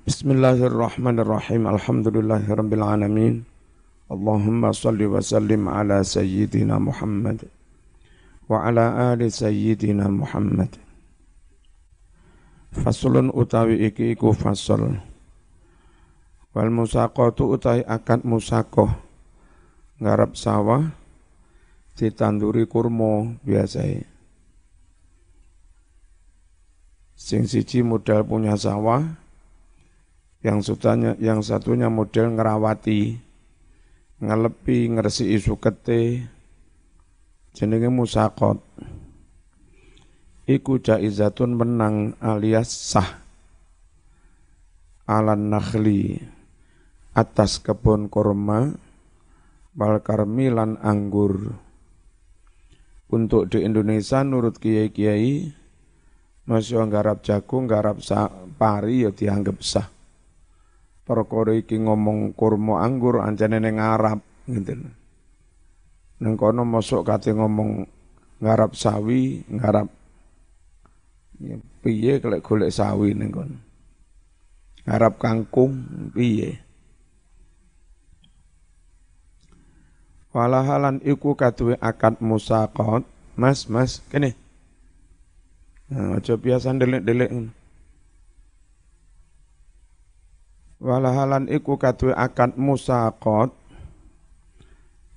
Bismillahirrahmanirrahim. Alhamdulillahirabbil alamin. Allahumma shalli wa sallim ala sayyidina Muhammad wa ala ali sayyidina Muhammad. Faslun utawi iki iku fasl. Wal musaqatu utawi akad musaqah. Ngarep sawah ditanduri kurma biasae. Sing siji modal punya sawah, yang satunya model ngerawati, ngelepi, ngresiki sukete, jenenge musaqat. Iku jaizatun menang alias sah. Alan nakhli atas kebun kurma, wal karmi lan anggur. Untuk di Indonesia nurut kiai-kiai masih nggarap jagung, nggarap pari ya dianggap sah. Perkara iki ngomong kurma anggur anjane ning Arab ngene. Nang kono mosok kate ngomong ngarap sawi, ngarap ya, piye kelek golek sawi ning kono. Ngarap kangkung piye. Walahalan iku kaduwe akad musaqat. Mas kene. Nah, aja biasa ndelik-ndelik. Walahalan iku kaduwe akad musaqat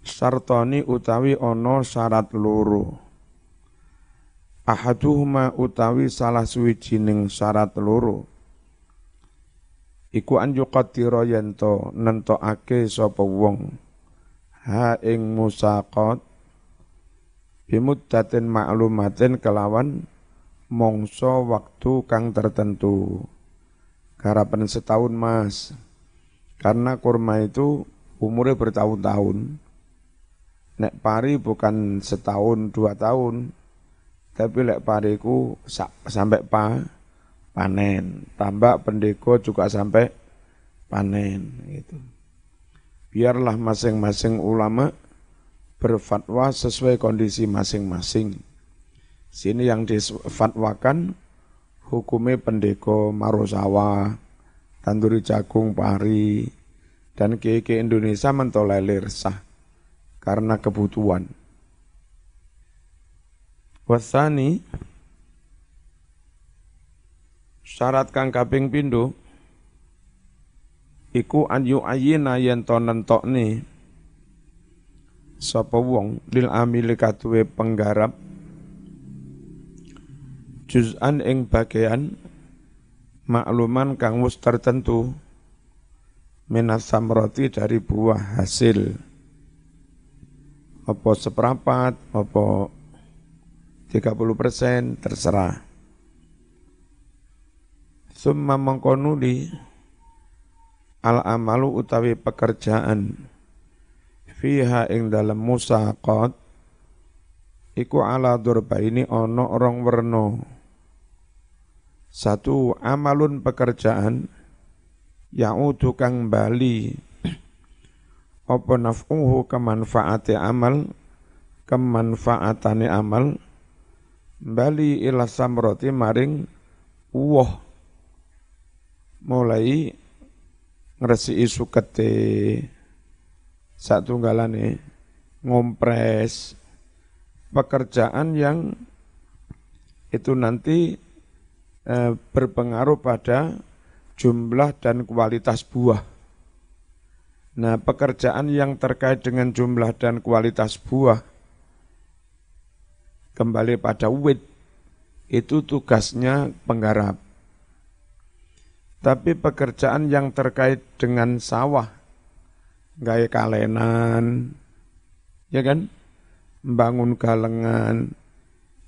sartani utawi ana syarat loro. Ahaduhuma utawi salah suwijining syarat loro. Iku anjuqatira yanto nentokake sapa wong ha ing musaqat bimuddatin ma'lumatin kelawan mangsa waktu kang tertentu. Garapan setahun mas, karena kurma itu umurnya bertahun-tahun. Nek pari bukan setahun 2 tahun, tapi lek pariku sampai panen. Tambak pendeko juga sampai panen. Gitu. Biarlah masing-masing ulama berfatwa sesuai kondisi masing-masing. Sini yang difatwakan hukumnya pendeko marosawah, tanduri jagung pari, dan kiai Indonesia mentolerir sah karena kebutuhan. Wasani syarat kang kaping pindho iku anyu ayina yen to nentokne sapa wong lil amili katuwe penggarap juz'an ing bagian makluman kang wis tertentu minas samrati dari buah hasil apa seprapat apa 30% terserah. Summa mengkonuli al amalu utawi pekerjaan fiha ing dalam musaqat iku ala durbaini ono rong werna. Satu amalun pekerjaan ya'udu kang bali apa naf'uhu kemanfaate amal kemanfaatane amal bali ila samrati maring uwoh mulai ngresiki sukete satunggalane ngompres pekerjaan yang itu nanti berpengaruh pada jumlah dan kualitas buah. Nah, pekerjaan yang terkait dengan jumlah dan kualitas buah kembali pada wit itu tugasnya penggarap. Tapi pekerjaan yang terkait dengan sawah, gawe kalenan, ya kan, membangun galengan,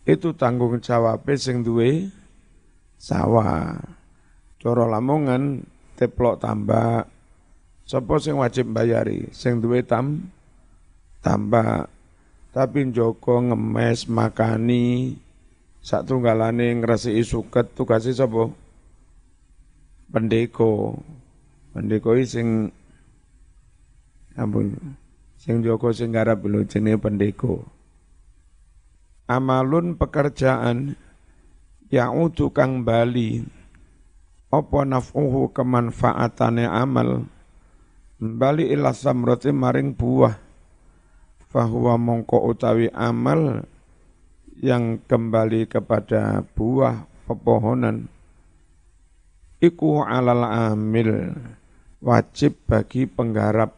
itu tanggung jawab sing duwe sawah. Coro Lamongan teplok tambak. Sapa sing wajib bayari? Sing duwe tambak. Tapi njogo ngemes makani satunggalane ngresiki suket tugase sapa? Pendeko. Pendeko iki sing ampun sing njogo sing garap lho jenenge pendeko. Amalun pekerjaan ya'udu kang bali apa naf'uhu kemanfaatane amal bali ila samrati maring buah fahuwa mongko utawi amal yang kembali kepada buah pepohonan iku alal amil wajib bagi penggarap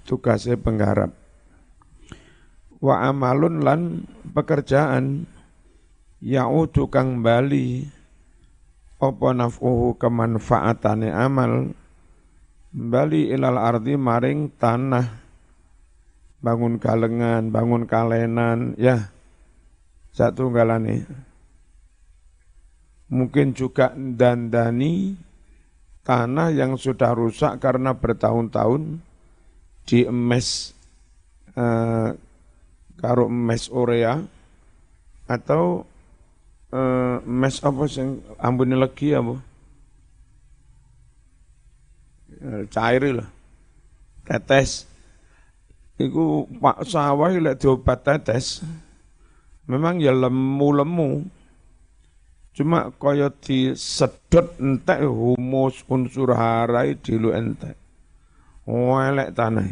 tugasnya penggarap wa amalun lan pekerjaan ya'udu kang bali apa naf'uhu kemanfaatane amal bali ilal ardi maring tanah bangun galengan bangun kalenan ya satu galane mungkin juga dandani tanah yang sudah rusak karena bertahun-tahun diemes karo emes urea atau emes apa sing ambune legi apa cair lah tetes iku pak sawah lek diobat tetes memang ya lemu-lemu cuma kaya disedot entek humus unsur harai dilu entek elek tanah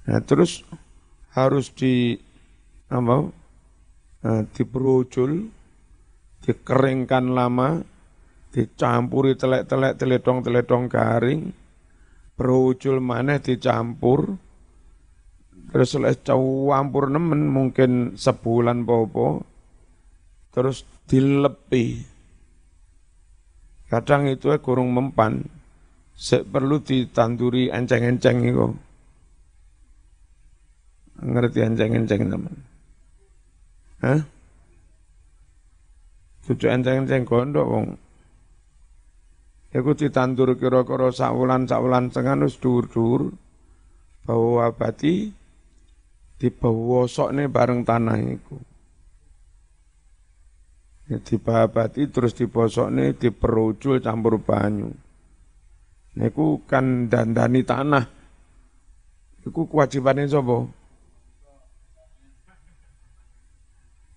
nah terus harus diperujul dikeringkan lama dicampuri telek-telek teledong-teledong garing berujul maneh dicampur terus lek campur nemen mungkin sebulan popo terus dilepi kadang itu kurung mempan perlu ditanduri enceng-enceng itu ngerti enceng-enceng teman hah cucu enceng-enceng gondok wong iku ditandur kira-kira sakwulan setengah wis dhuwur-dhuwur bawa abadi dibawosokne bareng tanah iku ya dibabati terus dibosokne diperujul campur banyu niku kan dandani tanah iku kewajibane sapa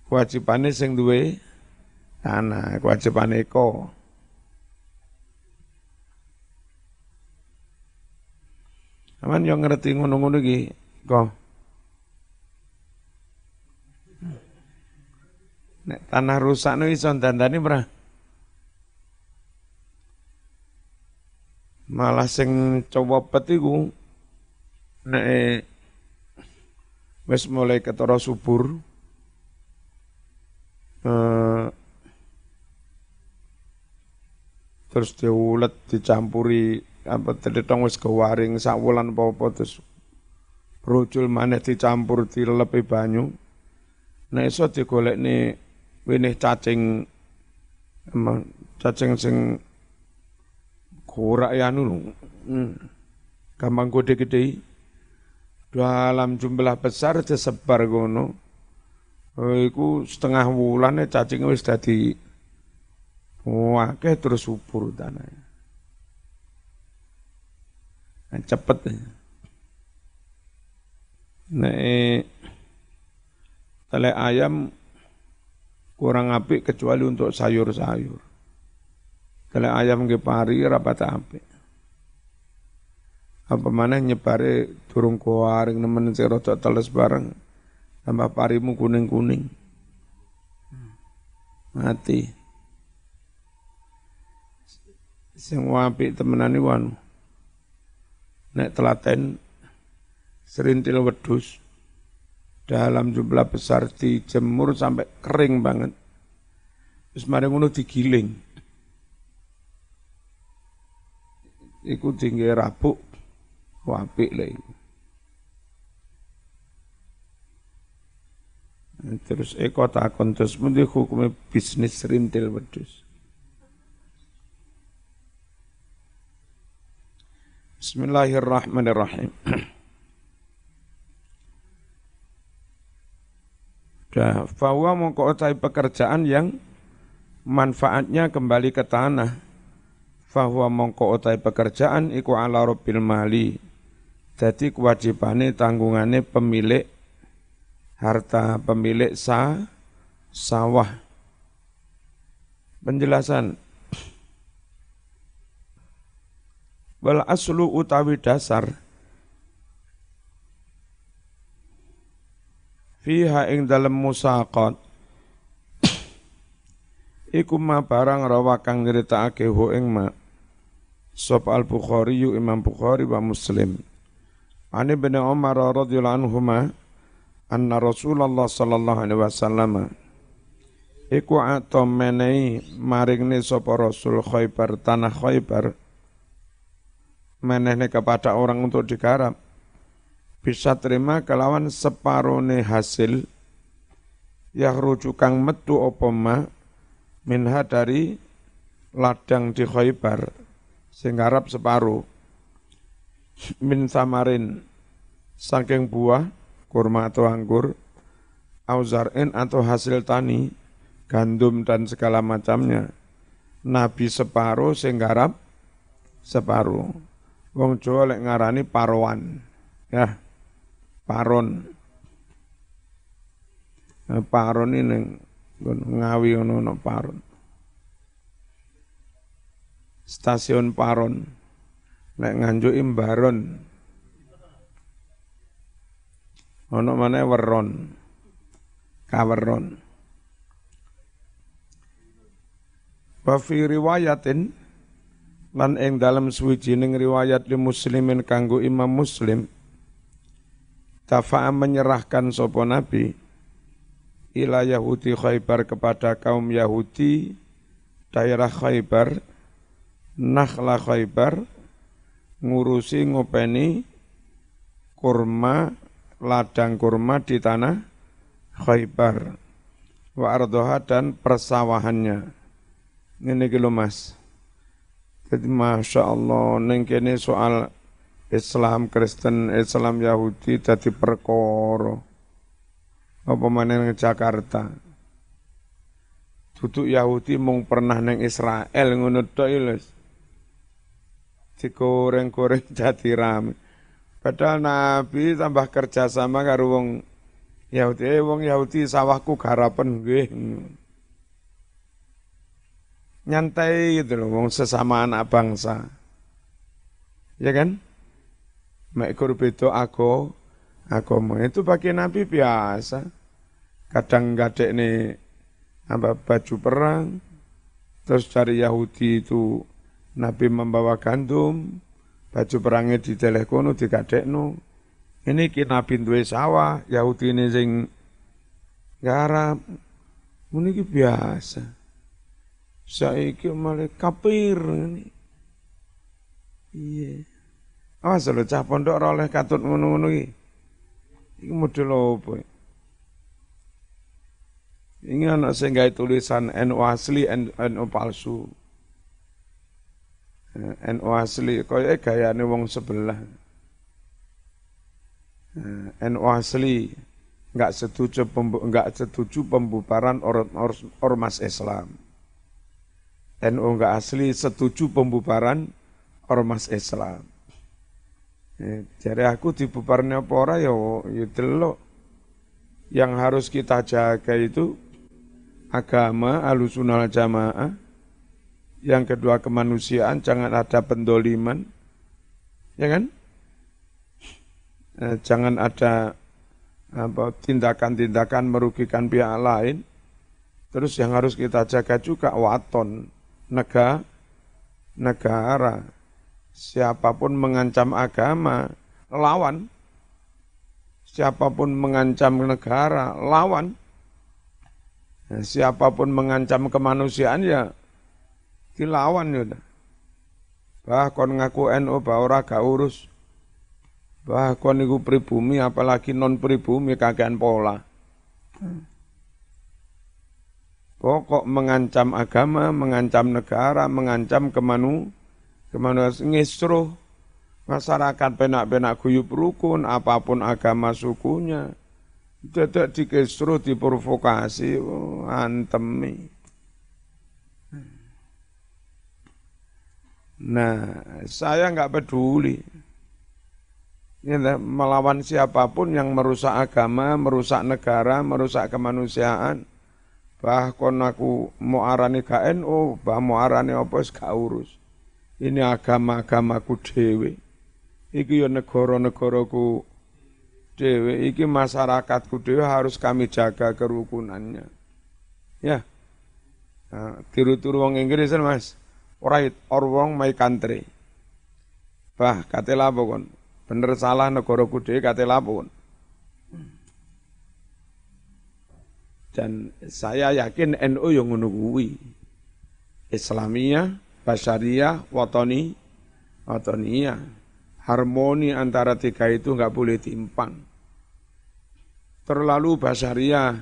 kewajibane sing duwe tanah kewajibane eko aman yo ngerti ngono-ngono iki kok nek tanah rusak no iso dandani ora malah sing cowopet iku nek wis mulai ketara subur terus diulet dicampuri apa tedetong wis kewaring sak wulan apa terus brojol maneh dicampur dilelepi banyu nek iso digolekne wenih cacing cacing sing kurak ya anu gampang gede-gede dalam jumlah besar disebar ngono iku setengah wulane cacing wis dadi akeh terus subur tanah cepet nek telek ayam kurang apik kecuali untuk sayur-sayur telek ayam nggih pari rapat apik apa maneh nyebare durung kuaring nemen sing rada teles bareng tambah parimu kuning-kuning mati sing apik temenan iku anu nek telaten serintil wedhus dalam jumlah besar dijemur sampai kering banget terus mari ngono digiling iku tinggi rabuk apik lho iku terus eko takon terus pundi hukume bisnis serintil wedhus Bismillahirrahmanirrahim. Fahuwa mongko utai pekerjaan yang manfaatnya kembali ke tanah. Fahuwa mongko utai pekerjaan iku ala rabbil mali. Jadi kewajibane tanggungane pemilik harta, pemilik sawah. Penjelasan Wal aslu utawi dasar fiha ing dalem musaqat iku ma barang rawa kang nyritakake hu ing ma sop al Bukhari Imam Bukhari wa Muslim Ani bin Umar radhiyallahu anhuma anna Rasulullah sallallahu alaihi wasallam iku atom menehi maringne sapa Rasul Khaibar tanah Khaibar menehne kepada orang untuk digarap bisa terima kelawan separone hasil yang rujukang metu opoma minha dari ladang di Khaibar sing garap separuh min samarin saking buah kurma atau anggur auzarin atau hasil tani gandum dan segala macamnya nabi separuh sing garap separuh wong Jawa lek ngarani parowan ya paron paron ini ngawi ono paron stasiun paron lek Nganjuk imbaron ono maneh weron kaweron wa fi riwayatin lan ing dalam suwijining riwayat li muslimin kanggo Imam Muslim tafa'a menyerahkan sapa Nabi ila Yahudi Khaibar kepada kaum Yahudi daerah Khaibar nakhla Khaibar ngurusi ngopeni kurma ladang kurma di tanah Khaibar wa ardoha dan persawahannya ini iki lho Mas. Jadi Masya Allah, neng kene soal Islam, Kristen, Islam, Yahudi dadi perkara. Apa maneh nang Jakarta. Duduk Yahudi mung pernah neng Israel ngono tok lho. Digoreng-goreng dadi rame. Padahal Nabi tambah kerja sama karo wong Yahudi. Wong Yahudi sawahku garapen nggih. Nyantai gitu loh, wong sesama anak bangsa. Ya kan? Mek beda agama itu bagi Nabi biasa. Kadang gadekne baju perang, terus dari Yahudi itu Nabi membawa gandum, baju perangnya dideleh kono digadekno. Ini ki Nabi duwe sawah, Yahudi ini sing garap. Ini ki biasa. Saiki malah kafir ngene. Iya. Awas lho cah pondok ora oleh katut ngono-ngono iki. Iki model opo? Ini ana sing gawe tulisan NU asli NU palsu. NU asli koyo gayane wong sebelah. NU asli enggak setuju pembubaran ormas Islam. NU enggak asli setuju pembubaran ormas Islam. Jadi aku dibubarnya apa ora ya delok. Yang harus kita jaga itu agama Ahlussunnah wal Jamaah. Yang kedua kemanusiaan, jangan ada pendoliman. Ya kan? Jangan ada tindakan-tindakan merugikan pihak lain. Terus yang harus kita jaga juga waton negara. Siapapun mengancam agama, lawan. Siapapun mengancam negara, lawan. Siapapun mengancam kemanusiaan, ya dilawan. Ya. Bahkan ngaku NU, bahwa ora gak urus. Bahkan itu pribumi, apalagi non-pribumi, kakean pola. Pokok mengancam agama, mengancam negara, mengancam kemanusiaan ngisruh masyarakat penak-penak guyub rukun, apapun agama sukunya. Tidak dikisruh, diprovokasi, antemi. Nah, saya enggak peduli. Melawan siapapun yang merusak agama, merusak negara, merusak kemanusiaan. Bahkan aku mau arani KNU, mau arani apa gak urus. Ini agama-agamaku dhewe. Iki ya negara-negaraku dhewe, iki masyarakatku dhewe harus kami jaga kerukunannya. Ya. Nah, tiru-tiru wong Inggris Mas. Right or wrong my country. Bah, kate lapo kon? Bener salah negaraku dhewe kate lapo kon? Dan saya yakin NU yang ngono kuwi. Islamiyah, Basyariyah, Watoniyah. Harmoni antara tiga itu enggak boleh timpang. Terlalu Basyariyah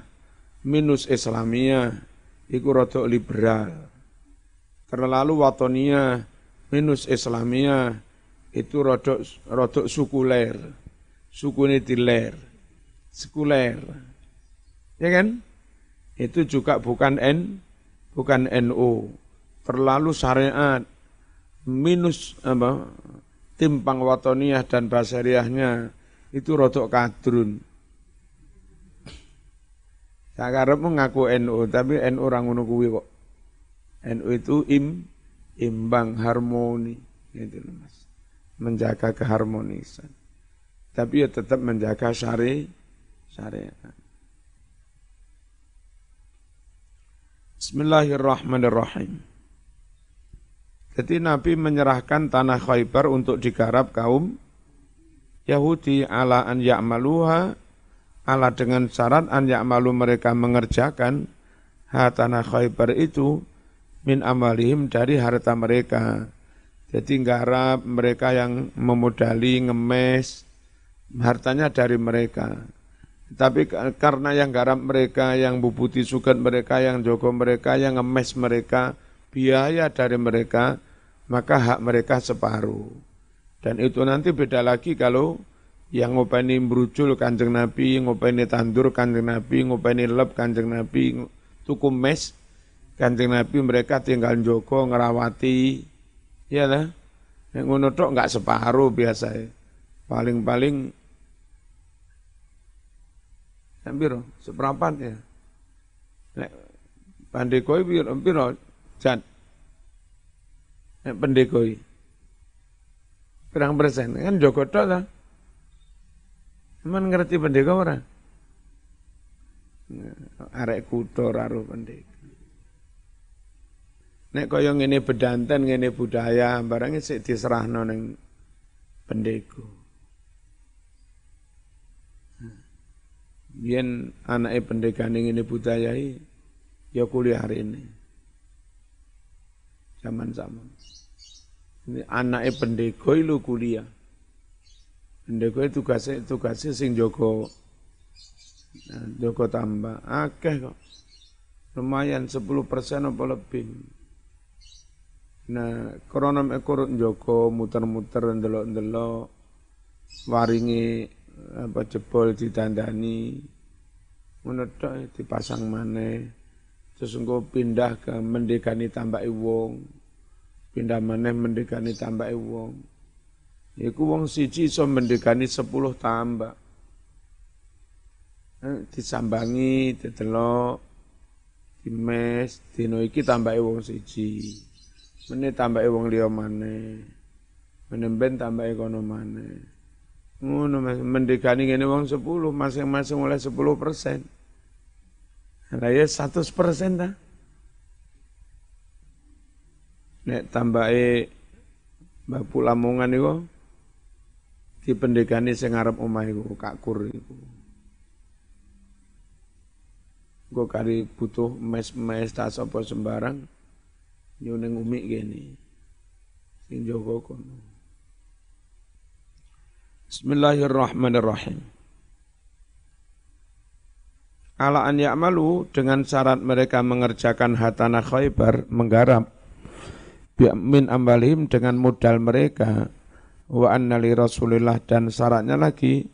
minus Islamiyah iku rodok liberal. Terlalu Watoniyah minus Islamiyah itu rodok sekuler. Sukune diler. Sekuler. Ya kan? Itu juga bukan NU. Terlalu syariat minus timpang Watoniyah dan Basyariyahnya itu rodok kadrun. Saya karep mengaku NU, tapi NU orang ngono kuwi kok. NU itu imbang, harmoni, gitu Mas. Menjaga keharmonisan. Tapi ya tetap menjaga syariat. Bismillahirrahmanirrahim. Jadi Nabi menyerahkan tanah Khaybar untuk digarap kaum Yahudi ala an ya'maluha, ala dengan syarat an ya'malu mereka mengerjakan tanah Khaybar itu min amalihim dari harta mereka. Jadi garap mereka yang memodali, ngemes, hartanya dari mereka. Tapi karena yang garap mereka, yang bubuti sugat mereka, yang jogo mereka, yang ngemes mereka, biaya dari mereka, maka hak mereka separuh. Dan itu nanti beda lagi kalau yang ngopeni brujul Kanjeng Nabi, ngopeni tandur Kanjeng Nabi, ngopeni leb Kanjeng Nabi, tuku mes Kanjeng Nabi, mereka tinggal jogo, ngerawati, ya lah. Yang ngono tok enggak separuh biasa. Paling-paling piro? Seperempat ya. Nek pandekoi piro? Jan. Nek pendekoi. Pirang persen? Kan jogo tok ta. Emang ngerti pendekoi ora? Arek kutho karo pendekoi. Nek kaya ngene bedanten, ngene budaya, barangnya sik diserahno ning pendekoi. Biyen anake pendekane ngene budayai ya kuliah hari ini. Zaman-zaman. Ini anake pendekoi lu kuliah. Pendekoi tugasnya sing jaga tambah akeh kok. Lumayan 10% apa lebih. Nah, kronom ekorut jaga muter-muter ndelok-ndelok waringi apa jebol ditandani menedok dipasang maneh terus engko pindah ke mendekani tambake wong pindah maneh mendekani tambake wong iku wong siji iso mendekani 10 tambak disambangi didelok dimes dino iki tambake wong siji meneh tambake wong liya maneh menemben tambake kono maneh. Ngono mendekani ngene wong 10 masing-masing oleh 10%. Lah ya 100% ta. Nek tambake Bapu Lamongan iku dipendekani sing arep omah iku Kak Kur iku. Engko kari butuh mes-mes ta sapa sembarang yo ning umi kene. Sing jaga kono. Bismillahirrahmanirrahim. Ala an ya'malu dengan syarat mereka mengerjakan hatana Khaybar, menggarap min ambalihim dengan modal mereka wa anna li Rasulillah dan syaratnya lagi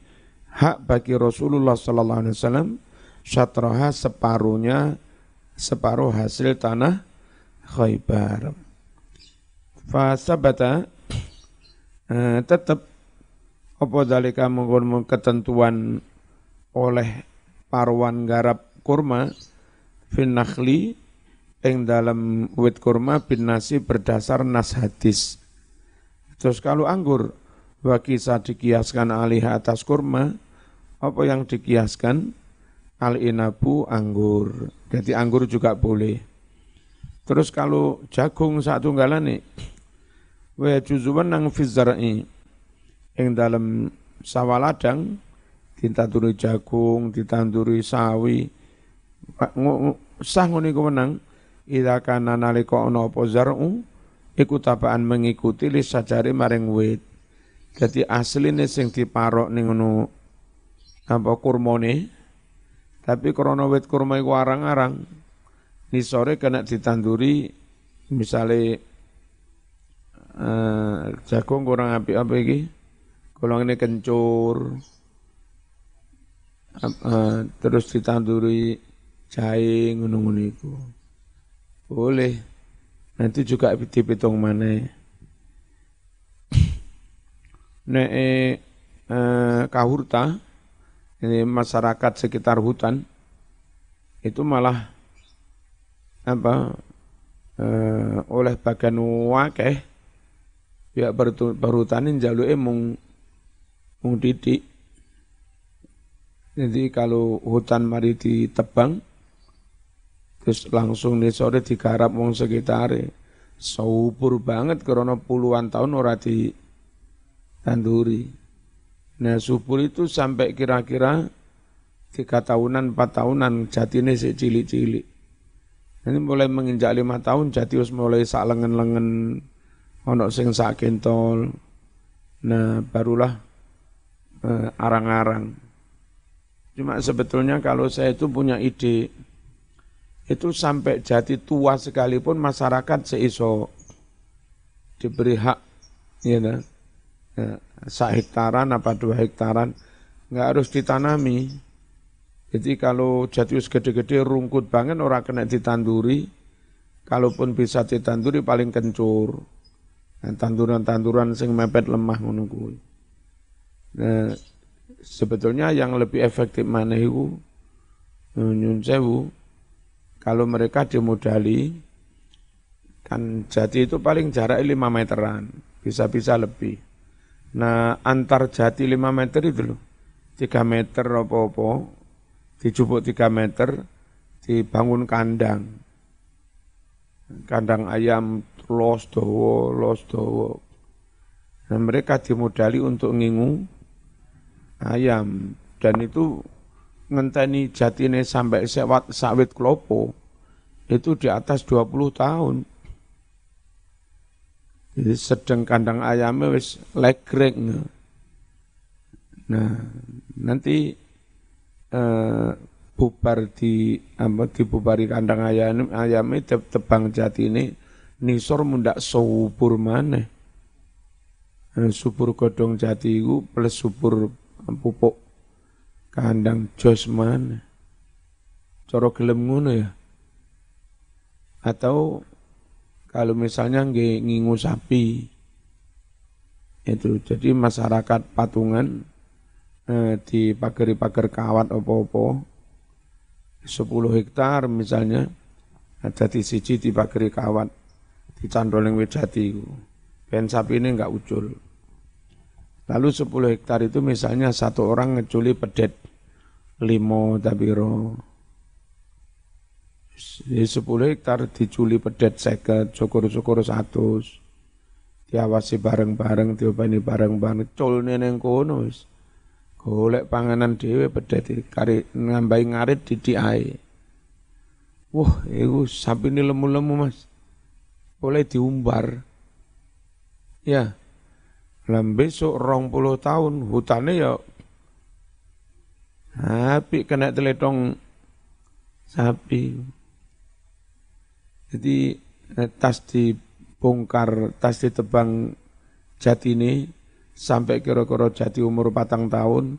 hak bagi Rasulullah sallallahu alaihi wasallam syatraha separuh hasil tanah Khaybar. Fa sabata tetap apa dalika mengkono ketentuan oleh parwan garap kurma fin nakhli ing dalam wit kurma bin nasi berdasar nas hadis Terus kalau anggur, wa kisah dikiaskan alih atas kurma, apa yang dikiaskan? Al-inabu anggur. Jadi anggur juga boleh. Terus kalau jagung sak tunggalane wa juzuwan nang fi zar'i ing dalem sawah ladang ditanduri jagung, ditanduri sawi. Sah ngene iku menang ida kana nalika ana apa zar'u iku tapaan mengikuti li sajari maring wit. Jadi asline sing diparok ning ngono apa kurmane tapi krana wit kurma iku arang-arang nisore kena ditanduri misale jagung kurang apik apa iki golongane kencur terus ditanduri jahe ngono-ngono iku boleh nanti juga dipitung maneh nek kahurta ini masyarakat sekitar hutan itu malah oleh bagian wakeh pihak perhutanan njaluke mung titik. Jadi kalau hutan mari ditebang terus langsung sore digarap wong sekitare subur banget karena puluhan tahun ora ditanduri. Nah subur itu sampai kira-kira 3 tahunan, 4 tahunan jatine sik cilik-cilik. Nanti mulai menginjak 5 tahun jati wis mulai sak lengen-lengen ono sing sak kentol. Nah, barulah arang-arang. Cuma sebetulnya kalau saya itu punya ide itu sampai jati tua sekalipun masyarakat seiso diberi hak ya nah, 1 hektaran apa 2 hektaran enggak harus ditanami. Jadi kalau jati wis gede-gede rungkut banget ora kena ditanduri. Kalaupun bisa ditanduri paling kencur. Nah, tanduran-tanduran sing mepet lemah ngono kuwi. Nah, sebetulnya yang lebih efektif maneh iku nyun sewu kalau mereka dimodali kan jati itu paling jarak 5 meteran, bisa-bisa lebih. Nah, antar jati 5 meter itu loh. 3 meter apa-apa dijupuk 3 meter, dibangun kandang. Kandang ayam los dawa. Nah, mereka dimodali untuk ngingu ayam. Dan itu ngenteni jatine sampai sawit klopo, itu di atas 20 tahun. Jadi sedang kandang ayamnya wis legrek. Nah, nanti bubar dibubari kandang ayame tebang jatine nisor mundak subur maneh. Subur godhong jati iku plus subur pupuk kandang jos maneh. Cara gelem ngono ya. Atau kalau misalnya ngingu sapi itu jadi masyarakat patungan di pagar kawat apa-apa 10 hektar misalnya jati siji di pagari kawat dicandol wit jati ben sapi ini enggak ucul. Lalu 10 hektar itu misalnya satu orang ngeculi pedet 5 tapiro. Di 10 hektar diculi pedet 50, syukur-syukur 100. Diawasi bareng-bareng, diopeni bareng-bareng, culne ning kono wis. Golek panganan dhewe pedet kari nambahi ngarit didik ae. Wah, iku sapine lemu-lemu Mas. Boleh diumbar. Ya. Lah besok 20 tahun hutane ya apik kena teletong sapi. Jadi tas dibongkar, tas ditebang jatine sampai kira-kira jati umur 4 tahun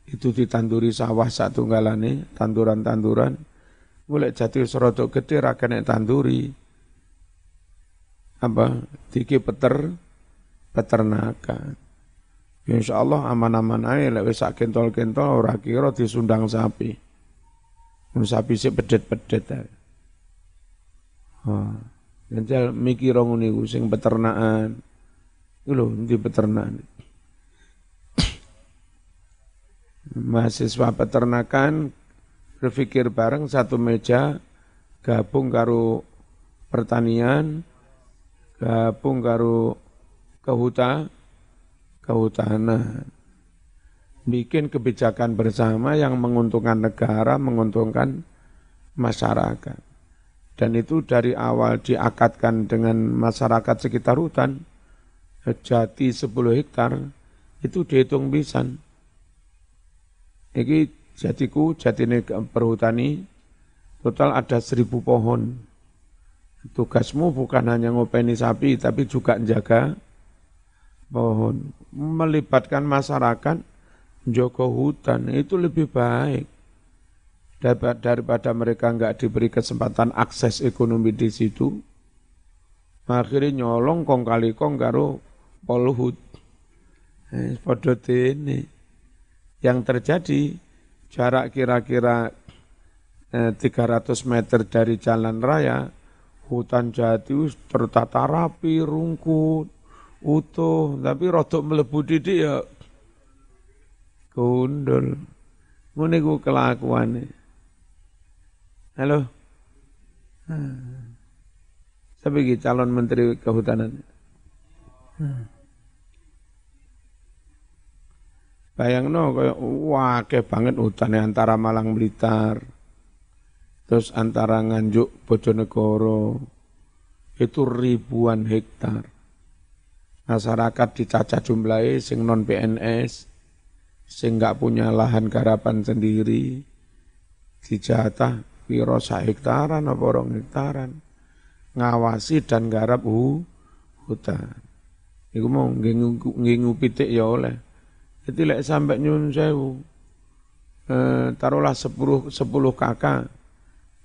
itu ditanduri sawah satunggalane tanduran-tanduran golek jati serodok gede ra kena tanduri diki peternakan ya insyaallah aman-aman ae lek wis sak kentol-kentol ora kira disundang sapi sapi sik pedet-pedet ae Njal mikir ngono iku sing peternakan Itu loh di peternakan. Mahasiswa peternakan berpikir bareng satu meja, gabung karo pertanian, gabung karo kehutanan. Bikin kebijakan bersama yang menguntungkan negara, menguntungkan masyarakat. Dan itu dari awal diakatkan dengan masyarakat sekitar hutan, jati 10 hektar, itu dihitung pisan. Ini jatiku, jatine perhutani, total ada 1.000 pohon. Tugasmu bukan hanya ngopeni sapi, tapi juga menjaga pohon. Melibatkan masyarakat, Joko hutan itu lebih baik daripada mereka enggak diberi kesempatan akses ekonomi di situ. Akhirnya nyolong kong kali kong karo polhut. Padha dene. Yang terjadi jarak kira-kira 300 meter dari jalan raya, hutan jati tertata rapi, rungkut, utuh, tapi rodok mlebu didik ya gundul. Ngene ku kelakuane. Halo. Siapa iki calon menteri kehutanan? Bayangno kaya akeh banget hutane antara Malang Blitar. Terus antara Nganjuk Bojonegoro. Itu ribuan hektar. Masyarakat dicacah jumlahe sing non PNS, sing enggak punya lahan garapan sendiri, dijatah piro sak hektaran apa 2 hektaran, ngawasi dan garap hutan. Iku mau ngingu pitik ya oleh. Jadi lek sampai nyun sewu, taruhlah 10 kakak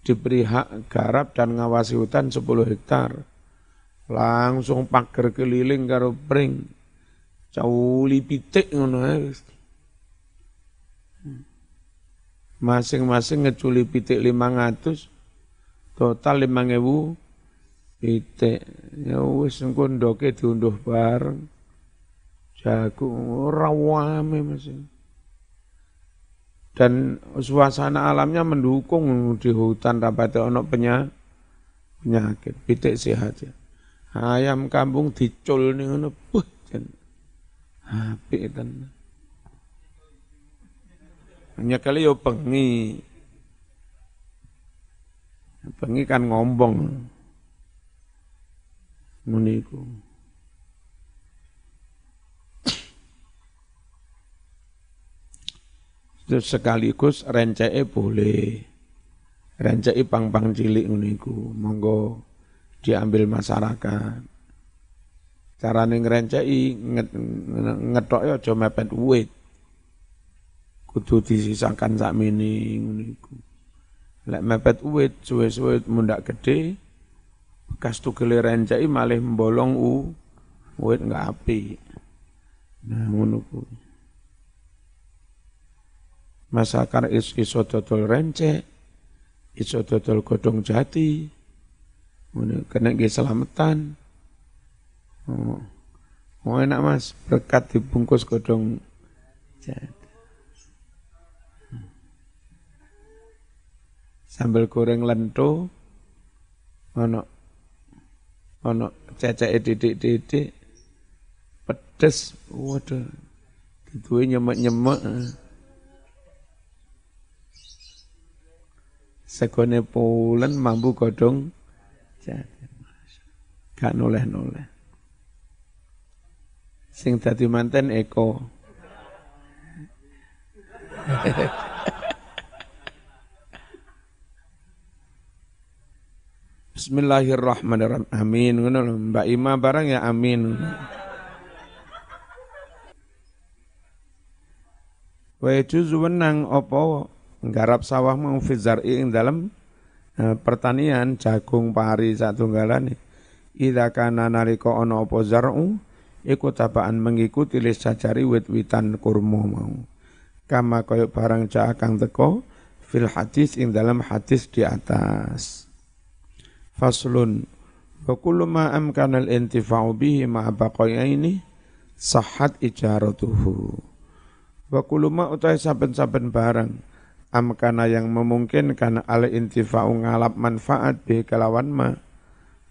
diberi hak garap dan ngawasi hutan 10 hektar, langsung pager keliling karo pring, cauli pitik ngono ae. Masing-masing ngeculi pitik 500, total 5.000 pitik. Ya wis engko ndoke diunduh bareng. Jago rawame mesin. Dan suasana alamnya mendukung di hutan rapate ono penyakit, pitik sehat ya. Ayam kampung dicul ning ngono, apik tenan. Hanya kali yo bengi. Bengi kan ngombong. Muniku. Terus sekaligus renceke boleh. Renceki pang-pang cilik muniku. Monggo diambil masyarakat. Carane ngrenceki ngethok yo aja mepet uwit. Kudu disisakan sakmene ngono iku. Lek mepet uwit suwe-suwe mundak gede, bekas tugele renceki malih mbolong uwit enggak apik. Nah ngono kuwi. Masyarakat iso dodol rencek, iso dodol godhong jati. Ngono kena nggih selamatan. Oh enak Mas, berkat dibungkus godhong jati. Sambal goreng lento, ono ceceke titik-titik, pedes, waduh, diduwe nyemek-nyemek. Segone pulen mambu godhong jati. Gak noleh-noleh. Sing dadi manten Eko. Bismillahirrahmanirrahim. Amin. Ngono lho, Mbak Ima barang ya amin. Wa yajuzu wenang apa nggarap sawah mau fi zar'i ing dalem pertanian jagung pari satunggalane. Idza kana nalika ana apa zar'u iku tabaan mengikuti lis sajari wit-witan kurma mau. Kama kaya barang cak kang teko fil hadis ing dalam hadis di atas. Faslun wa kullu ma amkana al-intifa'u bihi ma'a baqayaini sahat ijaratuhu. Wa kullu ma utai saben-saben barang amkana yang memungkinkan al intifa'u ngalap manfaat bi kelawan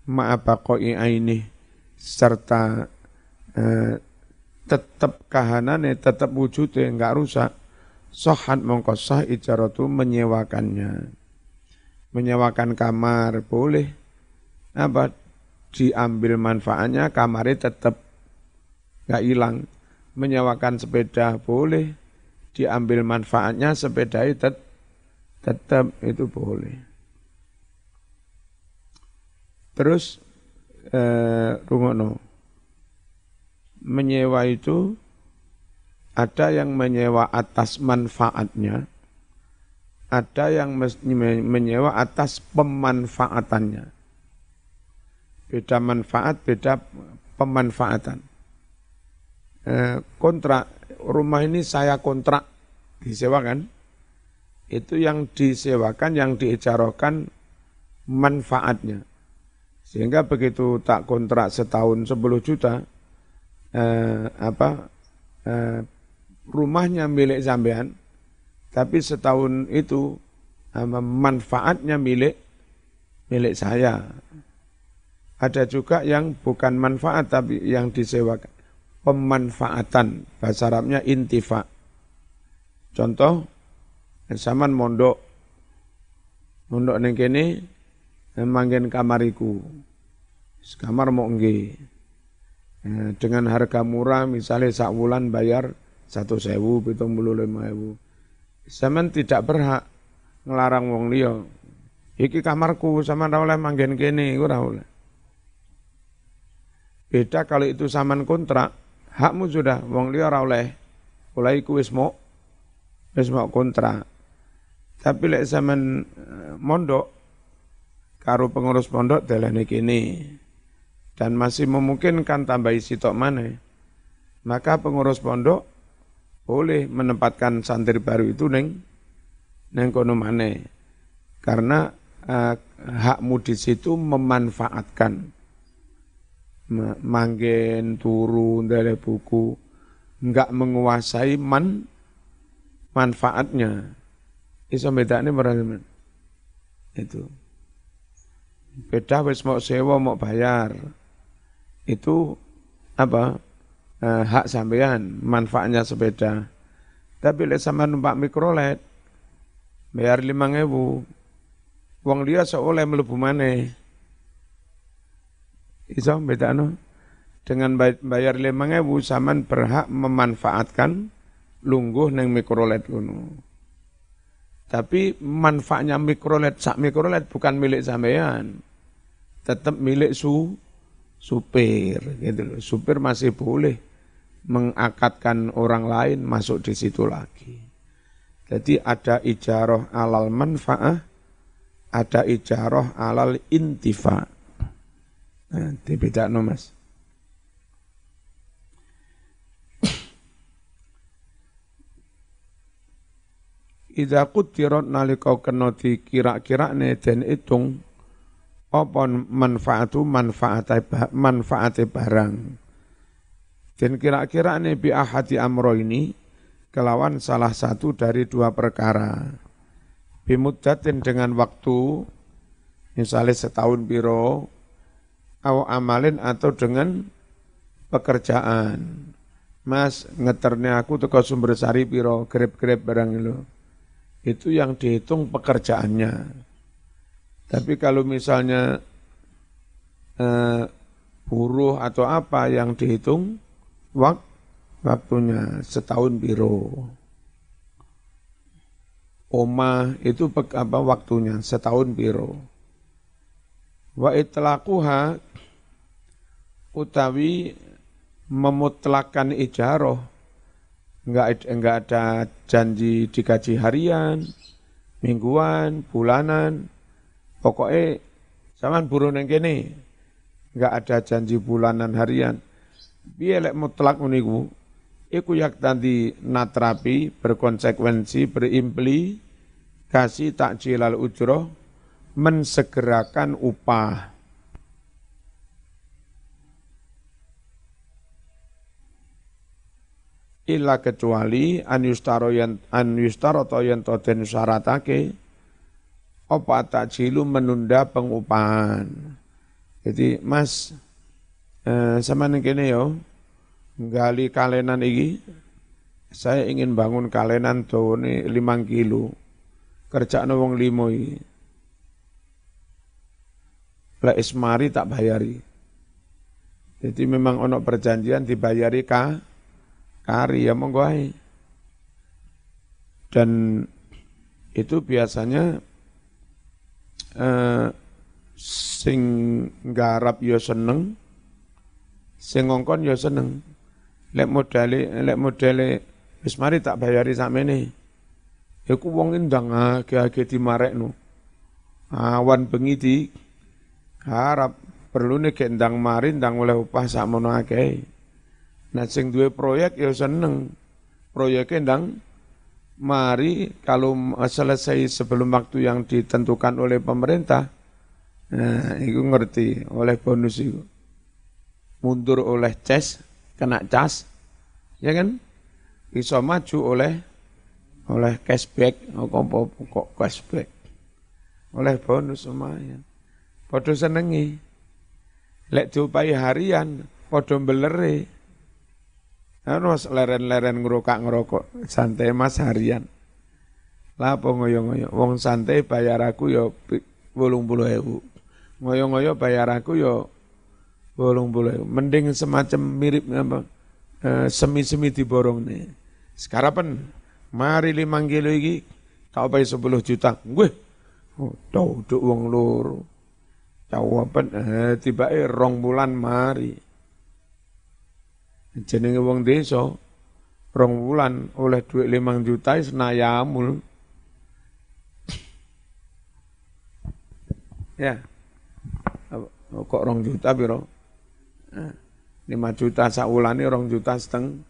ma baqoi aini serta tetap kahanane tetap wujudnya enggak rusak. Sahat mongko sah ijaratu menyewakannya. Menyewakan kamar boleh apa diambil manfaatnya, kamarnya tetap enggak hilang. Menyewakan sepeda boleh diambil manfaatnya, sepeda tetap itu boleh. Terus rungokno, menyewa itu ada yang menyewa atas manfaatnya, ada yang menyewa atas pemanfaatannya. Beda manfaat, beda pemanfaatan. Kontrak, rumah ini saya kontrak, disewakan. Itu yang disewakan, yang diijarahkan manfaatnya. Sehingga begitu tak kontrak setahun 10 juta, rumahnya milik sampean, tapi setahun itu manfaatnya milik saya. Ada juga yang bukan manfaat tapi yang disewakan, pemanfaatan, bahasa Arabnya intifa. Contoh, zaman mondok ning kene manggen kamariku, kamar mau nggih. Dengan harga murah, misalnya sak wulan bayar 1.000, 75.000. Sampeyan tidak berhak ngelarang wong liya. Iki kamarku, sampean ora oleh manggen kene, ora oleh. Beda kalau itu saman kontrak, hakmu sudah, wong liya ora oleh. Oleh iku wis mau kontrak. Tapi lek sampean mondok karo pengurus pondok dalane kene, dan masih memungkinkan tambahi sitok maneh, maka pengurus pondok boleh menempatkan santri baru itu neng kono maneh. Karena hakmu di situ memanfaatkan, manggen turu ndale buku, enggak menguasai manfaatnya. Iso bedane berarti itu. Beda wis mau sewa mau bayar. Itu apa hak sampean, manfaatnya sepeda. Tapi lek sampean numpak mikrolet bayar 5.000, wong dia seoleh mlebu maneh. Iso bedano, dengan bayar 5.000 sampean berhak memanfaatkan lungguh neng mikrolet kuno. Tapi manfaatnya mikrolet, sak mikrolet bukan milik sampean, tetap milik supir gitu loh. Supir masih boleh mengakatkan orang lain masuk di situ lagi. Jadi ada ijarah alal manfaah, ada ijarah alal intifa. Nah, dibedakno Mas. Idza qutirat nalika kena dikira-kirane den itung apa manfaate barang. Den kira-kirane bi ahadi amro ini kelawan salah satu dari dua perkara. Bimuddatin dengan waktu, misalnya setahun piro, au amalin atau dengan pekerjaan. Mas, ngeterne aku teko Sumber Sari piro, grab-grab barang itu. Itu yang dihitung pekerjaannya. Tapi kalau misalnya buruh atau apa yang dihitung waktunya setahun piro. Omah itu waktunya setahun piro. Wa itlaquha utawi memutlakan ijarah, enggak ada janji digaji harian, mingguan, bulanan. Pokoknya sampean buruh nang kene, enggak ada janji bulanan harian. Piye lek mutlak niku? Iku yak tadi natrapi, berkonsekuensi, berimplikasi takjilal ujroh, mensegerakan upah. illa kecuali an yustaro to yen to den syaratake apa tajilu menunda pengupahan. Jadi Mas sampeyan kene yo nggali kalenan iki, saya ingin bangun kalenan dawane 5 kilo. Kerjakno wong 5 iki. Lek ismari tak bayari. Jadi memang ono perjanjian dibayari kari ya monggo ae. Dan itu biasanya sing nggarap ya seneng, sing ngongkon ya seneng. Lek modele wis mari tak bayari sakmene. Iku wong ndang age dimarekno. Awan bengi di harap perlune gek ndang mari ndang oleh upah sakmono akeh. Nah sing duwe proyek ya seneng. Proyeknya ndang mari kalau selesai sebelum waktu yang ditentukan oleh pemerintah. Nah, itu ngerti oleh bonus itu. Mundur oleh kena cas, ya kan? Bisa maju oleh cashback, kok cashback. Oleh bonus lumayan. Podo senengi. Lek diupahi harian, podo beleri. Mas leren-leren ngerokok, santai mas harian. Lah apa ngoyo-ngoyo, wong santai bayar aku ya 80.000. Ngoyo-ngoyo bayar aku ya 80.000. Mending semacam mirip apa semi-semi diborong nih. Sekarang pen mari 5 kilo iki tak bayar 10 juta. Gue tau duk wong loro. Jawaban tiba-tiba 2 bulan mari. Jenenge wong desa 2 bulan oleh duit 5 juta senayamul. Ya. Kok 2 juta piro? 5 juta sak wulane 2 juta setengah.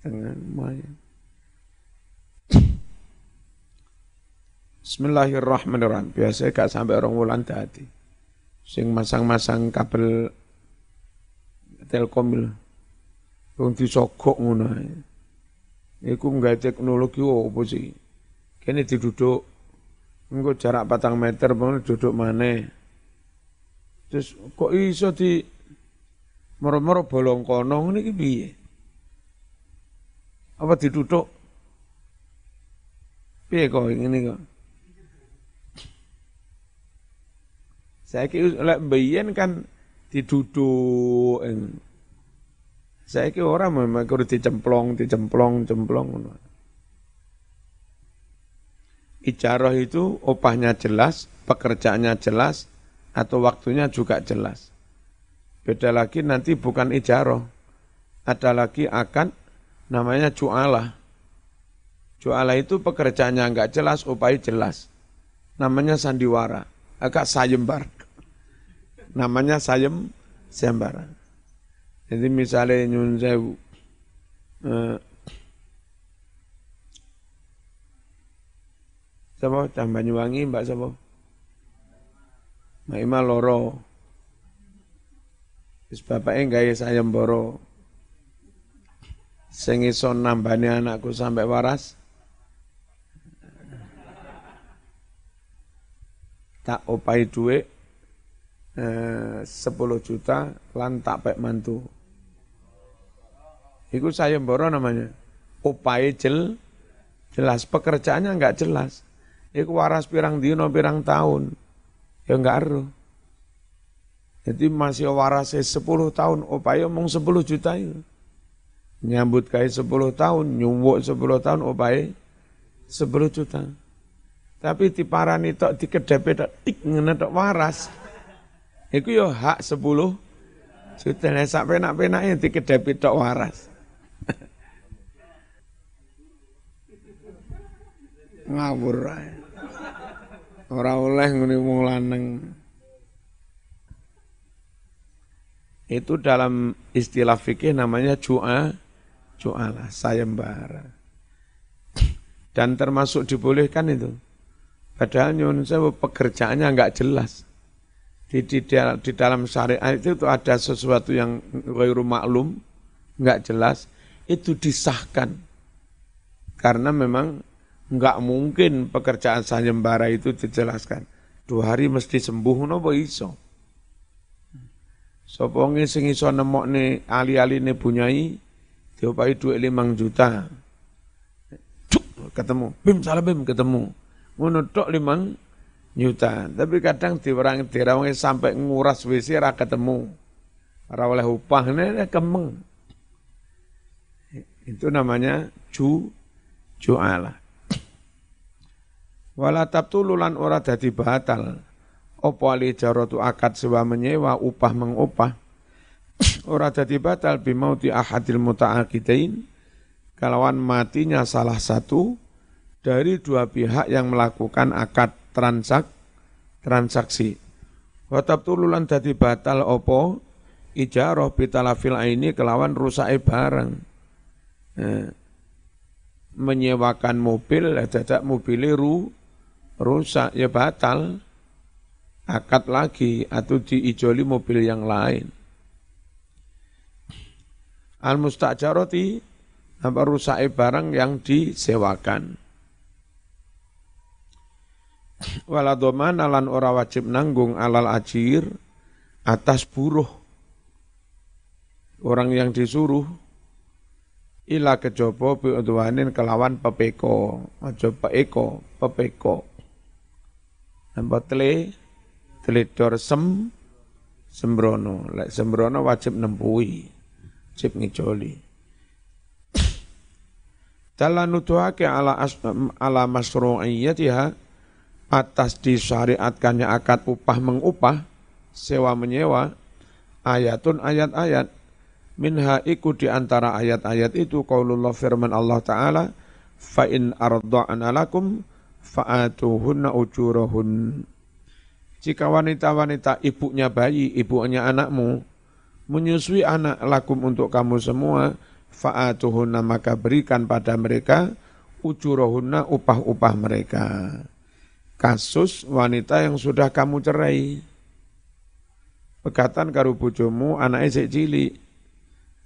Lumayan. Bismillahirrahmanirrahim. Biasanya gak sampai 2 bulan dadi. Sing masang-masang kabel Telkom wong disogok ngono ae. Iku nggawe teknologi opo sih? Kene diduduk engko jarak 4 meter pun duduk maneh. Terus kok iso di moro-moro bolong kono ngene iki piye? Apa diduduk? Piye kok ngene kok? Saiki lek mbiyen kan diduduk. Saiki ora memang kudu dicemplong ngono. Ijarah itu upahnya jelas, pekerjaannya jelas, atau waktunya juga jelas. Beda lagi nanti bukan ijarah, ada lagi akad namanya ju'alah. Ju'alah itu pekerjaannya enggak jelas, upahnya jelas. Namanya sandiwara, agak sayembar. Namanya sayembara. Jadi misalnya nyun sewu, siapa? Cah Banyuwangi, Mbak siapa? Mbak Ima loro. Terus bapaknya gaya sayembara. Sing iso nambani anakku sampai waras. Tak opahi duit 10 juta lan tak pek mantu. Iku sayembara namanya. Upahe jelas, pekerjaannya enggak jelas. Iku waras pirang dino, pirang tahun. Ya enggak ero. Jadi masih waras 10 tahun, upahe omong 10 juta itu. Nyambut kae 10 tahun, nyuwuk 10 tahun, upahe 10 juta. Tapi diparani tok dikedepe tok tik ngene tok waras. Iku yo hak 10 juta. Nek sak penak-penake dikedepe tok waras. Ngawur ae. Ora oleh ngene wong lanang. Itu dalam istilah fikih namanya ju'alah, sayembara. Dan termasuk dibolehkan itu. Padahal nyun sewu pekerjaannya enggak jelas. Di dalam syariat itu ada sesuatu yang ghairu maklum, enggak jelas. itu disahkan. Karena memang enggak mungkin pekerjaan sayembara itu dijelaskan. 2 hari mesti sembuh napa iso. Sapa sing iso nemokne ali-aline bunyai diopahi dhuwit 5 juta. Ketemu, bim salah bim ketemu. Ngono tok 5 juta. Tapi kadang dirangi sampai nguras WC ra ketemu. Ora oleh upah kemeng. Itu namanya ju'alah. Wala tabtululan ora dadi batal. Apa alijaratu akad sewa menyewa upah mengupah. Ora dadi batal bimauti ahadil muta'aqidain. Kalawan matinya salah satu dari 2 pihak yang melakukan akad transaksi. Wa tabtululan dadi batal apa ijarah bitalafil aini kelawan rusake barang. Menyewakan mobil, dadak mobilnya rusak, ya batal. Akad lagi, atau diijoli mobil yang lain. Al-musta'jarati, apa rusake barang yang disewakan. Wala dhamana lan ora wajib nanggung alal ajir atas buruh. Orang yang disuruh ila kejaba bi'udwanin kelawan pepeko, aja pepeko. Nambah teledor sembrono. Lek sembrono wajib nempuhi, wajib ngijoli. Dalam nuduhake ala masru'iyatiha atas disyariatkannya akad upah mengupah, sewa menyewa, ayatun ayat-ayat, minha iku diantara ayat-ayat itu qaulullah firman Allah Ta'ala, fa in arda'ana lakum fa'atuhunna ujurahun. Jika wanita-wanita ibunya bayi, ibunya anakmu, menyusui anak lakum untuk kamu semua, fa'atuhunna maka berikan pada mereka ujurahunna upah-upah mereka. Kasus wanita yang sudah kamu cerai. Pegatan karo bojomu anaknya sik cilik.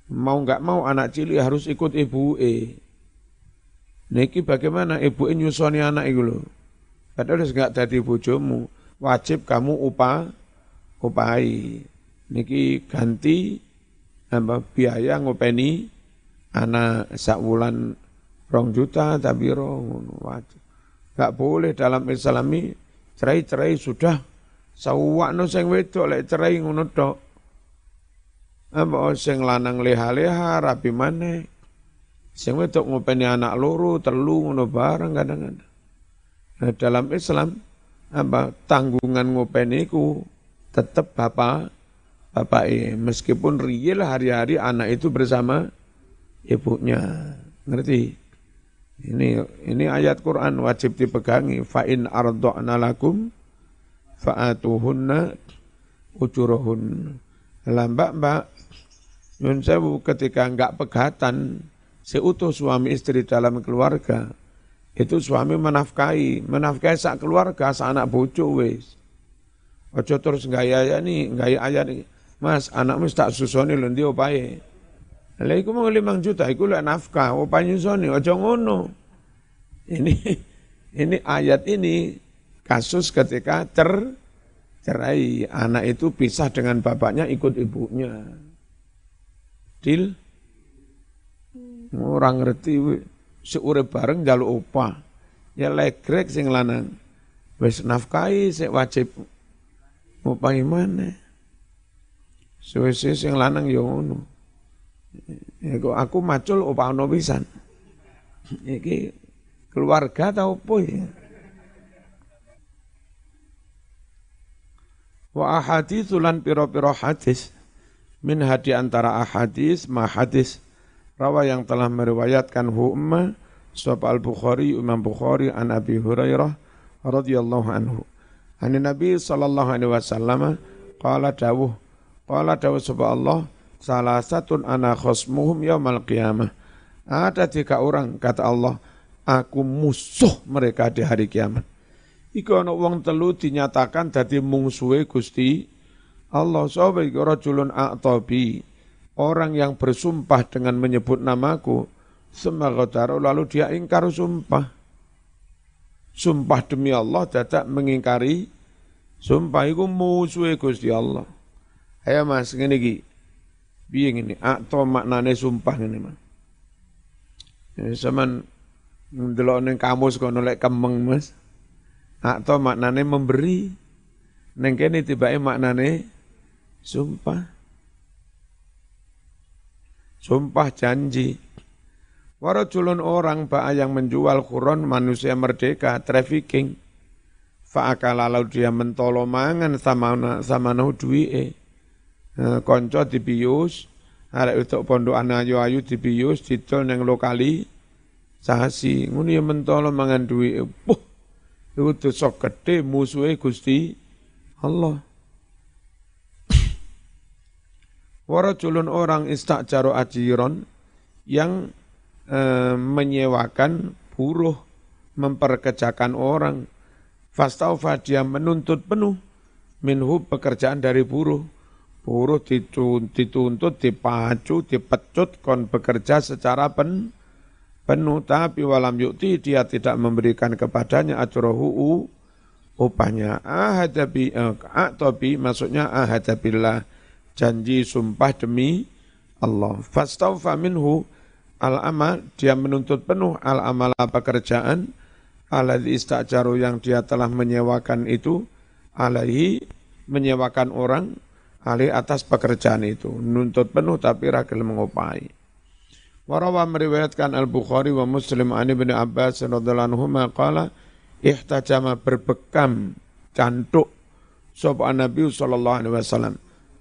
Mau enggak mau anak cilik harus ikut ibuke. Niki bagaimana ibuke nyusoni anak iku lho. Padahal wis enggak dadi bojomu, wajib kamu upahi. Niki ganti biaya ngopeni anak sak wulan 2 juta tapi ngono wajib. Enggak boleh dalam Islami cerai sudah sawakno sing wedok lek cerai ngono tok. Apa sing lanang leha-leha rapi maneh. Sing wedok ngopeni anak loro, 3 ngono bareng kadang-kadang. Nah, dalam Islam tanggungan ngopeni iku tetep bapake meskipun real hari-hari anak itu bersama ibunya. Ngerti? Ini ayat Quran wajib dipegangi. Fa in arda'na lakum fa'atuhunna ujurahun. Lah mbak nyun sewu ketika enggak pegatan seutuh suami istri dalam keluarga itu suami menafkahi sak keluarga, sak anak bojo wis. Aja terus gaya ayat nih. Mas, anakmu tak susoni lho ndi opahe. Lah iku mau 5 juta iku lek nafkah, opahe nyusoni aja ngono. Ini ayat ini kasus ketika cerai, anak itu pisah dengan bapaknya ikut ibunya. Dil orang ngerti seurip bareng njaluk opah. Ya legrek sing lanang. Wis nafkahi sik wajib opahi maneh. Suwe-suwe sing lanang ya ngono. Ya kok aku macul opahno pisan. Iki keluarga ta opo ya? Wa ahaditsulan pira-pira hadis min hadi antara ahadis ma hadis rawa yang telah meriwayatkan umma sahab al-Bukhari Imam Bukhari an Abi Hurairah radhiyallahu anhu. An Nabi sallallahu alaihi wasallam qala dawuh sahab Allah salah satun ana khosmuhum yaumal qiyamah. Ada 3 orang kata Allah, aku musuh mereka di hari kiamat. Iku ana wong 3 dinyatakan dadi mungsuhe Gusti Allah. Sapa iku rajulun a'tabi, orang yang bersumpah dengan menyebut namaku, summa lalu dia ingkar sumpah. Sumpah demi Allah dadak mengingkari sumpah iku musuhe Gusti Allah. Ayo Mas ngene iki. Piye ngene? Atau maknane sumpah ngene Mas. Saman ndelok ning kamus kono lek kemeng Mas. Atau maknane memberi. Ning kene tibake maknane sumpah. Sumpah janji. Warajulun orang ba'a yang menjual khuron manusia merdeka, trafficking. Fa'akala lalu dia mentolo mangan sama nahu duwi'e. Konco dibius, arek utuk pondokan ayu-ayu dibius, didol nang lokali, sasi. Nguni mentolo mangan duwi'e. Puh, itu dosa gede musuhe Gusti Allah. Warajulun orang istakjaro ajiron yang menyewakan buruh, memperkerjakan orang. Fastaufa dia menuntut penuh minhu pekerjaan dari buruh. Buruh dituntut, dipacu, dipecut, kon bekerja secara penuh. Tapi walam yukti dia tidak memberikan kepadanya ajrohu upahnya. Ahadabi maksudnya ahadabillah. Janji sumpah demi Allah. Fastaufa minhu al-amal, dia menuntut penuh al-amala pekerjaan, alladzi istajaru yang dia telah menyewakan itu, alaihi menyewakan orang, alaihi atas pekerjaan itu. Nuntut penuh tapi ragil mengopai. Warawa meriwayatkan Al-Bukhari wa Muslim an Ibnu Abbas radhiyallahu anhu qala ihtajama berbekam cantuk sapa Nabi sallallahu alaihi wasallam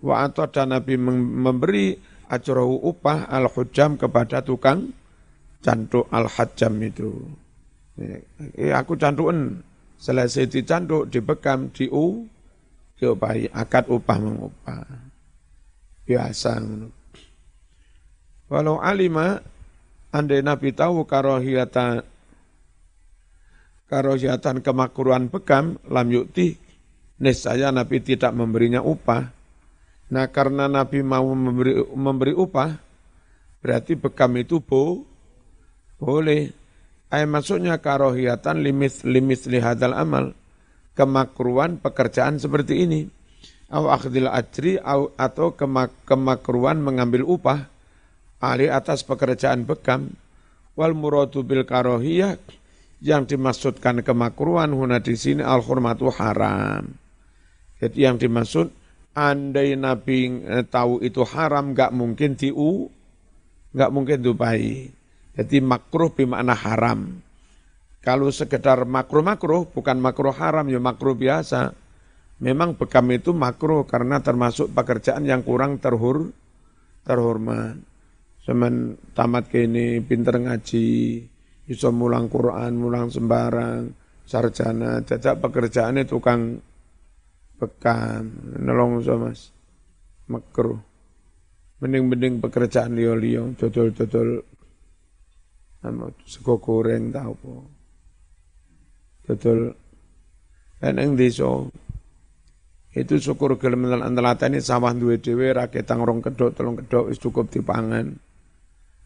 wa atada Nabi memberi ajrohu upah al-hujjam kepada tukang cantuk al-hajjam itu. Aku cantuken, selesai dicantuk, dibekam, diupahi, akad upah mengupah. Biasa. Walau alima, andai Nabi tahu karohiyatan kemakruhan bekam, lam yukti, niscaya Nabi tidak memberinya upah. Nah karena Nabi mau memberi upah, berarti bekam itu boleh. Maksudnya karohiyatan limis lihadal amal, kemakruhan pekerjaan seperti ini. Aw akhdil ajri atau kemakruhan mengambil upah alih atas pekerjaan bekam. Wal muradu bil karohiyah, yang dimaksudkan kemakruhan huna di sini al-hurmatu haram. Jadi yang dimaksud andai Nabi tahu itu haram, nggak mungkin diupahi. Jadi makruh bermakna haram. Kalau sekedar makruh, bukan makruh haram, ya makruh biasa. Memang bekam itu makruh karena termasuk pekerjaan yang kurang terhormat. Semen tamat kini, pinter ngaji, bisa mulang Quran, mulang sembarang, sarjana, jajak pekerjaannya tukang bekam, nolong Mas, makruh. Mending pekerjaan liyo-liyo, dodol sego goreng tahu po. Dodol eneng desa. Itu syukur gelem antelateni sawah duwe dhewe ra ketang 2 kedhok 3 kedhok wis cukup dipangan.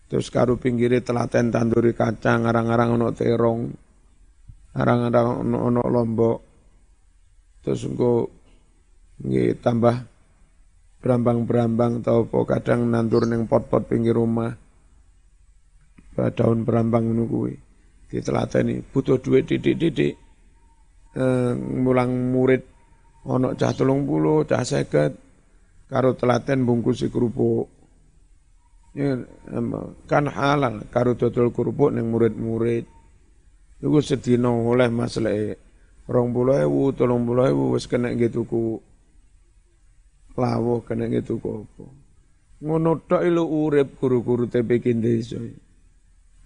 Terus karo pinggire telaten tanduri kacang, arang-arang ono terong, arang-arang ono lombok. Terus engko nggih tambah berambang-berambang tau apa kadang nandur ning pot-pot pinggir rumah. Daun berambang ngono kuwi. Ditelateni butuh duit titik-titik. Mulang murid ono cah 30, cah 50 karo telaten bungkusi kerupuk. Ya, kan halal karo dodol kerupuk ning murid-murid. Iku sedina oleh masleke 20.000, 30.000 wis kena nggih tuku lawuh, kena nggih tuku apa. Ngono tok lho urip guru-guru TPK desa.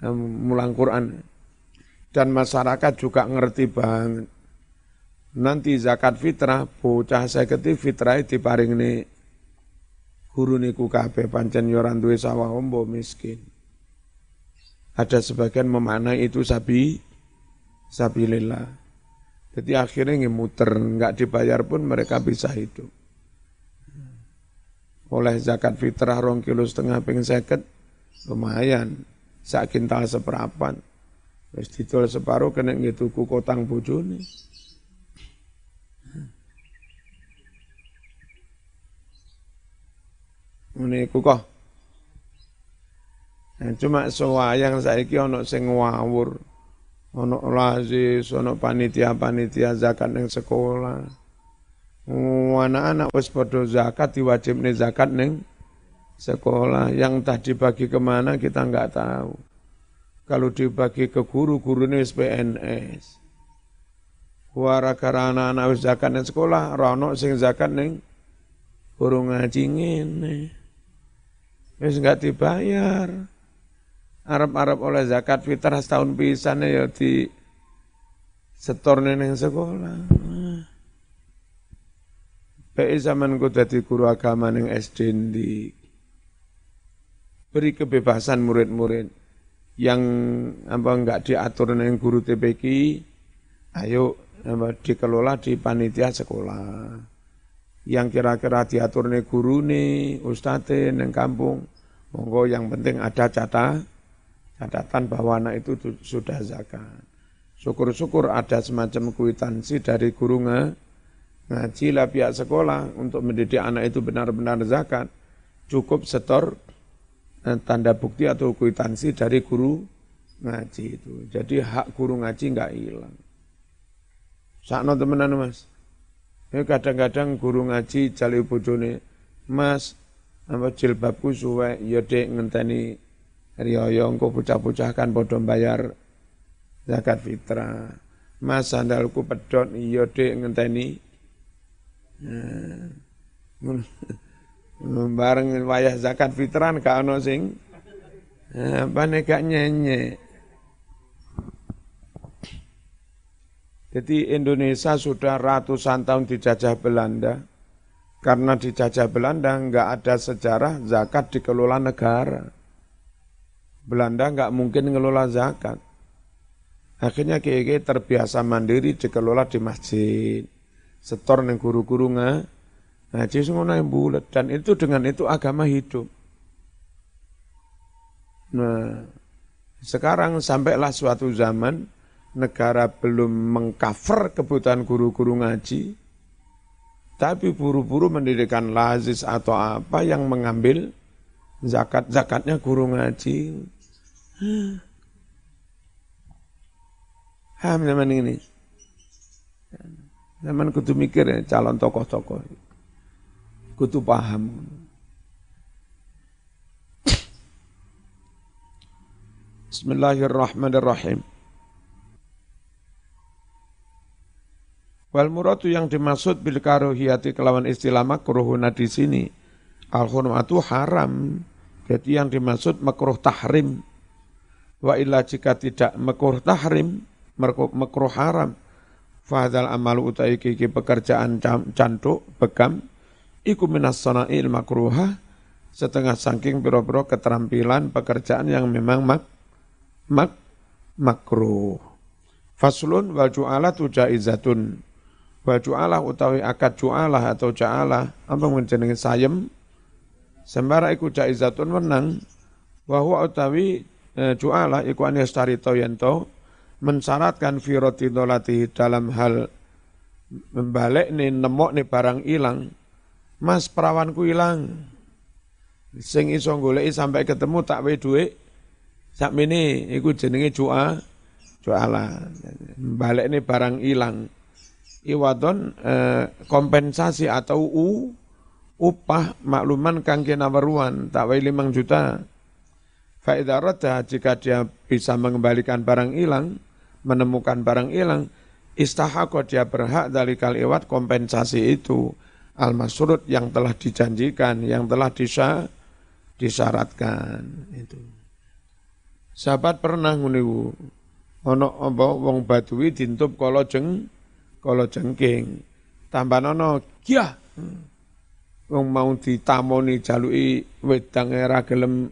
Mulang Quran. Dan masyarakat juga ngerti banget. Nanti zakat fitrah, bocah 50 fitrah diparingne guru niku kabeh pancen yo ora duwe sawah ombo miskin. Ada sebagian memaknai itu sabilillah. Jadi akhirnya ngemuter, enggak dibayar pun mereka bisa hidup. oleh zakat fitrah 2,5 kg ping 50 lumayan sak kintal seperapat wis didol separo kena nggih tuku kotang bojone. Ngene iku kok. Cuma sewayang saiki ana sing ngawur. Ana lazis, ana panitia zakat ning sekolah. Anak-anak wis padha zakat diwajibne zakat ning sekolah. Yang entah dibagi kemana kita enggak tahu. Kalau dibagi ke guru ini wis PNS. Gara-gara anak-anak wis zakat ning sekolah, ora ono sing zakat ning guru ngaji ngene. Wis enggak dibayar. Arab-arab oleh zakat fitrah setahun pisan ya di setorne ning sekolah. Baik zaman ku dadi guru agama ning SD ndi. Beri kebebasan murid-murid yang enggak diatur ning guru TPQ, ayo dikelola di panitia sekolah. Yang kira-kira diatur ning guru nih, ustadz ning kampung, monggo yang penting ada catatan bahwa anak itu sudah zakat. Syukur-syukur ada semacam kwitansi dari guru ngaji lah pihak sekolah untuk mendidik anak itu benar-benar zakat. Cukup setor tanda bukti atau kwitansi dari guru ngaji itu. Jadi hak guru ngaji enggak hilang. Sakno temenan Mas. Kadang-kadang guru ngaji jali bojone, Mas, jilbabku suwe ya Dek ngenteni riyo engko bocah-bocah kan padha bayar zakat fitrah. Mas sandalku pedhot iya Dek ngenteni. Bareng wayah zakat fitrah gak ono sing apane gak nyenye. Jadi Indonesia sudah ratusan tahun dijajah Belanda. Karena dijajah Belanda enggak ada sejarah zakat dikelola negara. Belanda enggak mungkin ngelola zakat. Akhirnya kiai terbiasa mandiri dikelola di masjid. Setor ning guru-guru ngaji ngono bulet dan itu dengan itu agama hidup. Nah, sekarang sampailah suatu zaman negara belum mengcover kebutuhan guru-guru ngaji, tapi buru-buru mendirikan lazis atau apa yang mengambil zakatnya guru ngaji. Zaman ini. Zaman kudu mikir ya, calon tokoh-tokoh. Kudu paham. Bismillahirrahmanirrahim. Wal muradu yang dimaksud bil karuhiyati kelawan istilah makruhuna di sini al hurmatu haram. Jadi yang dimaksud makruh tahrim. Wa illa jika tidak makruh tahrim, makruh haram. Fahadal amalu utai kiki pekerjaan canduk, bekam, iku minas sana'il makruhah, setengah saking biro-biro keterampilan pekerjaan yang memang makruh. Faslun wal ju'alatu jaizatun. Wal ju'alah utawi akad ju'alah atau ja'alah, apa menjenengi sayem, sembara iku jaizatun menang, wahwa utawi ju'alah iku anistari toyento, mensyaratkan fi rotidolati dalam hal membalik nih nemok nih barang hilang. Mas perawanku hilang. Sing iso goleki sampai ketemu tak we dhuwit. Sakmene iku jenenge jualah. Balik nih barang hilang. Iwadon kompensasi atau upah makluman kang kenawaruan tak we 5 juta. Fa idza radda jika dia bisa mengembalikan barang hilang, menemukan barang hilang, istahaqqa dia berhak dari kaliwat kompensasi itu al-masrut yang telah dijanjikan, yang telah disyaratkan itu. Sahabat pernah nguniku ana apa wong Badui dintup kala jengking. Tambanono gyah. Wong mau ditamoni jaluki wedang ora gelem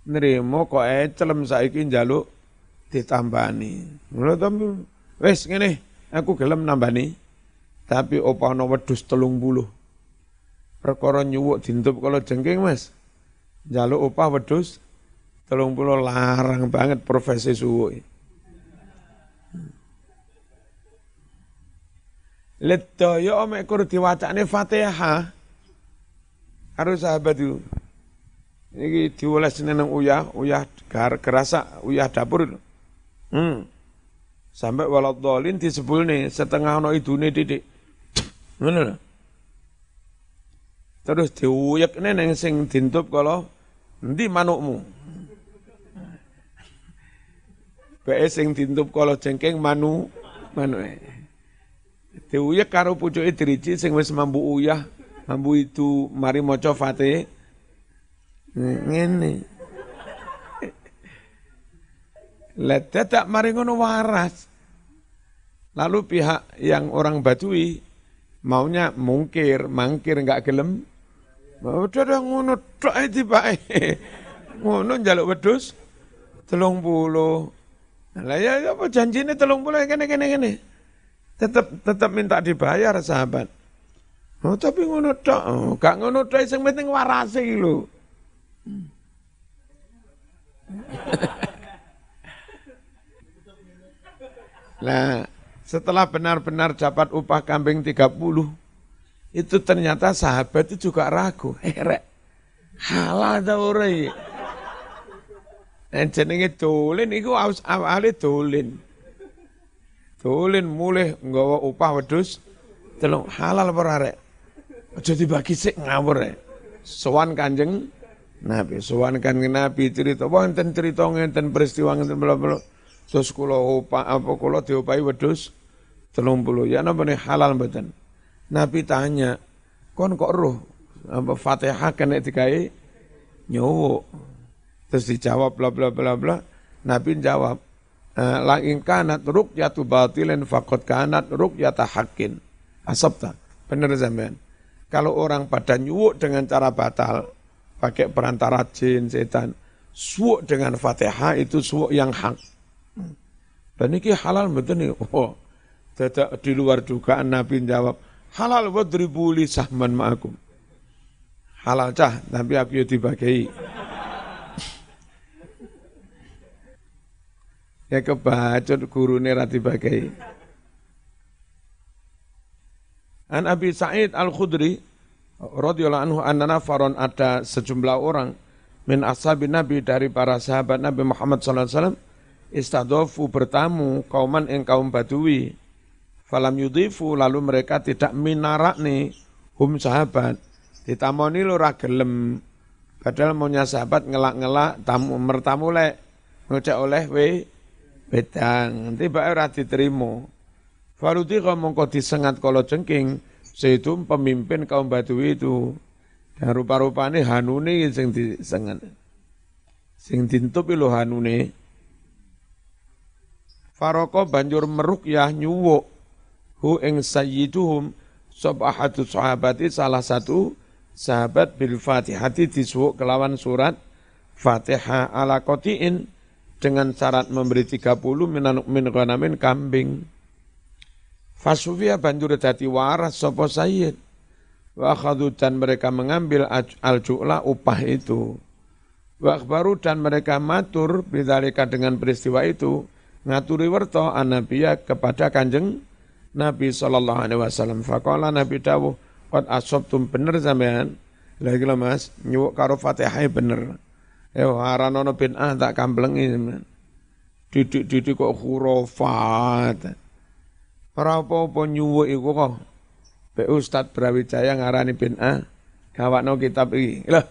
nrimo kok celem saiki njaluk ditambani. Ngono to wis ngene, aku gelem nambani. Tapi apa ana wedhus 30. perkara nyuwuk dintup kala jengking Mas. Njaluk upah wedhus 30 larang banget profesi suwuk. Ledaya mek kur diwacane Fatihah karo sahabat itu. Iki dioles nang uyah gerasa, uyah dapur. Sampai waladhdallin disebulne setengah ana idune titik. Ngono lho. Terus diuyekne ning sing dintup kala endi manukmu. Bae sing dintup kala jengking manuke. Diuyek karo pucuke driji sing wis mambu uyah, mambu itu mari maca Fatihah. Ngene. Lah dadak mari ngono waras. Lalu pihak yang orang Badui maunya mangkir enggak gelem. Udah ngono tok ae tibae. Ngono njaluk wedhus 30. Lah ya apa janjine 30 kene. Tetap minta dibayar sahabat. Oh tapi ngono tok, gak ngono tok sing penting warase iki lho. Nah, setelah benar-benar dapat upah kambing 30, itu ternyata sahabat itu juga ragu. Rek, halal ta ora iki? Jenenge dolen iku awale dolen. Dolen mulih nggawa upah wedhus telung halal ora rek? Aja dibagi sik ngawur rek. Sowan Kanjeng Nabi, sowan Kanjeng Nabi cerita, wonten cerita ngenten peristiwa ngenten bla-bla. Terus kula diopahi wedhus 30. Ya napa nih halal mboten? Nabi tanya, kon kok roh apa Fatihah kena digawe nyuwuk. Terus dijawab bla bla bla bla. Nabi jawab, la in kanat ruqyatu batilin faqad kanat ruqyata haqqin. Asabta. Benar sampean. Kalau orang pada nyuwuk dengan cara batal, pakai perantara jin, setan, suwuk dengan Fatihah itu suwuk yang hak. Dan ini halal betul nih. Oh, tidak di luar dugaan Nabi jawab, halal wadribu li sahman ma'akum. Halal cah, tapi aku ya dibagi. Ya kebacut gurune ra dibagi. An Abi Sa'id Al-Khudri radhiyallahu anhu anna faron ada sejumlah orang min ashabin Nabi dari para sahabat Nabi Muhammad sallallahu alaihi wasallam istadhafu bertamu kauman ing kaum Badui. Falam yudhifu lalu mereka tidak minarakni hum sahabat. Ditamoni lho ra gelem. Padahal maunya sahabat ngelak-ngelak tamu mertamu lek ngocek oleh wedang. Tiba ora diterima. Farudi mongko disengat kala jengking Zaidum pemimpin kaum Badui itu. Dan rupa-rupane hanune sing disengat. Sing dintup lho hanune. Faroko banjur meruqyah nyuwuk hu ing sayyiduhum sabahatu sahabati salah satu sahabat bil Fatihati disuwuk kelawan surat Fatihah ala qatiin dengan syarat memberi 30 min ghanamin kambing. Fasufia banjur dadi waras sapa sayyid. Wa akhadhu dan mereka mengambil al-ju'la upah itu. Wa akhbaru dan mereka matur bidzalika dengan peristiwa itu ngaturi werta annabiya kepada Kanjeng Nabi sallallahu alaihi wasallam. Faqala Nabi dawuh, qad asabtum bener sampean. Lagi lho Mas, nyuwuk karo Fatihah bener. Haranono bin tak kamplengi sampean. Didik kok khurafat. Ora apa-apa nyuwuk iku kok. Be Ustaz Brawijaya ngarani bin gawakno kitab iki. Lho.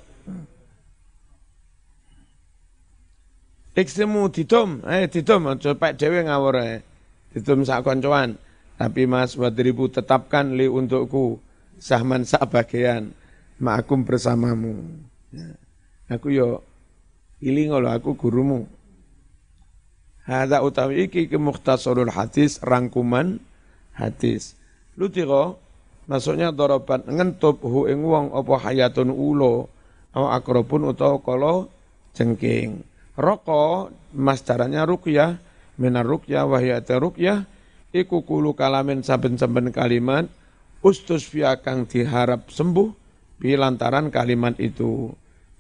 Iksemu ditum, aja pek dhewe ngawur ae. Ditum sak koncoan. Tapi Mas wadribu tetapkan li untukku sahman sak bagian ma'akum bersamamu. Ya. Aku yo iling lho aku gurumu. Hadza utawi iki ke mukhtasarul hadis rangkuman hadis. Lutira maksudnya dorobat ngentup hu ing wong apa hayatun ulo au akrabun utawa kala jengking. Roko masdarannya ruqyah minar ruqyah wa hiya ruqyah iku kulu kalamin saben-saben kalimat ustusfiya kang diharap sembuh lantaran kalimat itu.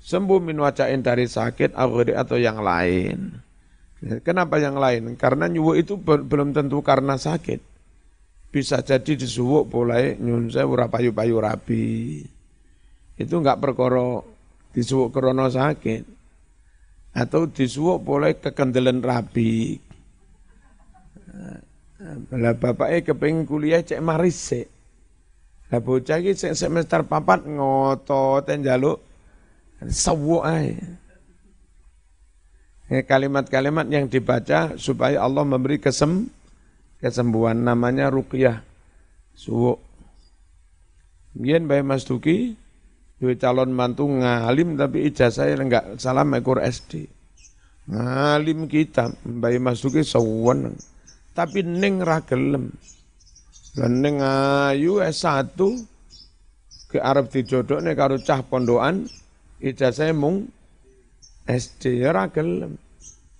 Sembuh min wajain dari sakit atau yang lain. Kenapa yang lain? Karena nyuwuk itu belum tentu karena sakit. Bisa jadi disuwuk boleh nyun sewu ora payu-payu rabi. Itu enggak perkara disuwuk krana sakit. Atau disuwuk boleh kekendelen rabi. Lah bapake kepengin kuliah cek maris sik. Lah bocah iki semester 4 ngotot njaluk sewuk ae. Kalimat-kalimat yang dibaca supaya Allah memberi kesembuhan namanya ruqyah suwuk. Mbiyen Bae Mas Duki duwe calon mantu ngalim tapi ijazahnya enggak salah ekor SD. Ngalim kita Bae Mas Duki sewen tapi ning ra gelem. Lan ning ayu S1 ke arep dijodhokne karo cah pondokan ijazahnya mung SD ra gelem.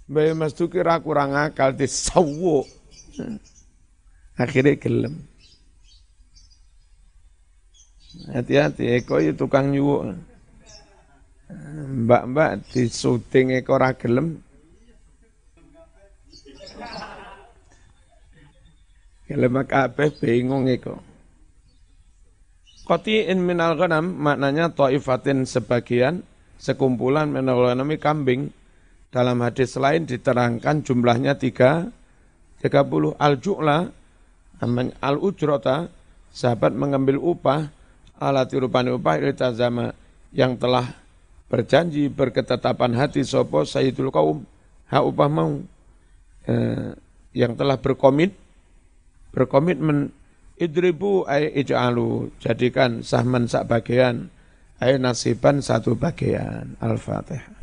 Bae Mas Duki ra kurang akal disewuk. Akhirnya gelem. Hati-hati Eko itu tukang nyuwuk. Mbak-mbak di syuting Eko ra gelem. Gelem kabeh bingung Eko. Qati'in minal ghanam maknanya ta'ifatin sebagian sekumpulan minal ghanami kambing. Dalam hadis lain diterangkan jumlahnya 30 al-ju'la al-ujrota sahabat mengambil upah alati rupani upah iltazama yang telah berjanji berketetapan hati sopo sayyidul qaum ha upah mau yang telah berkomitmen idribu ay ij'alu jadikan sahman sak bagian ay nasiban satu bagian. Al-Fatihah.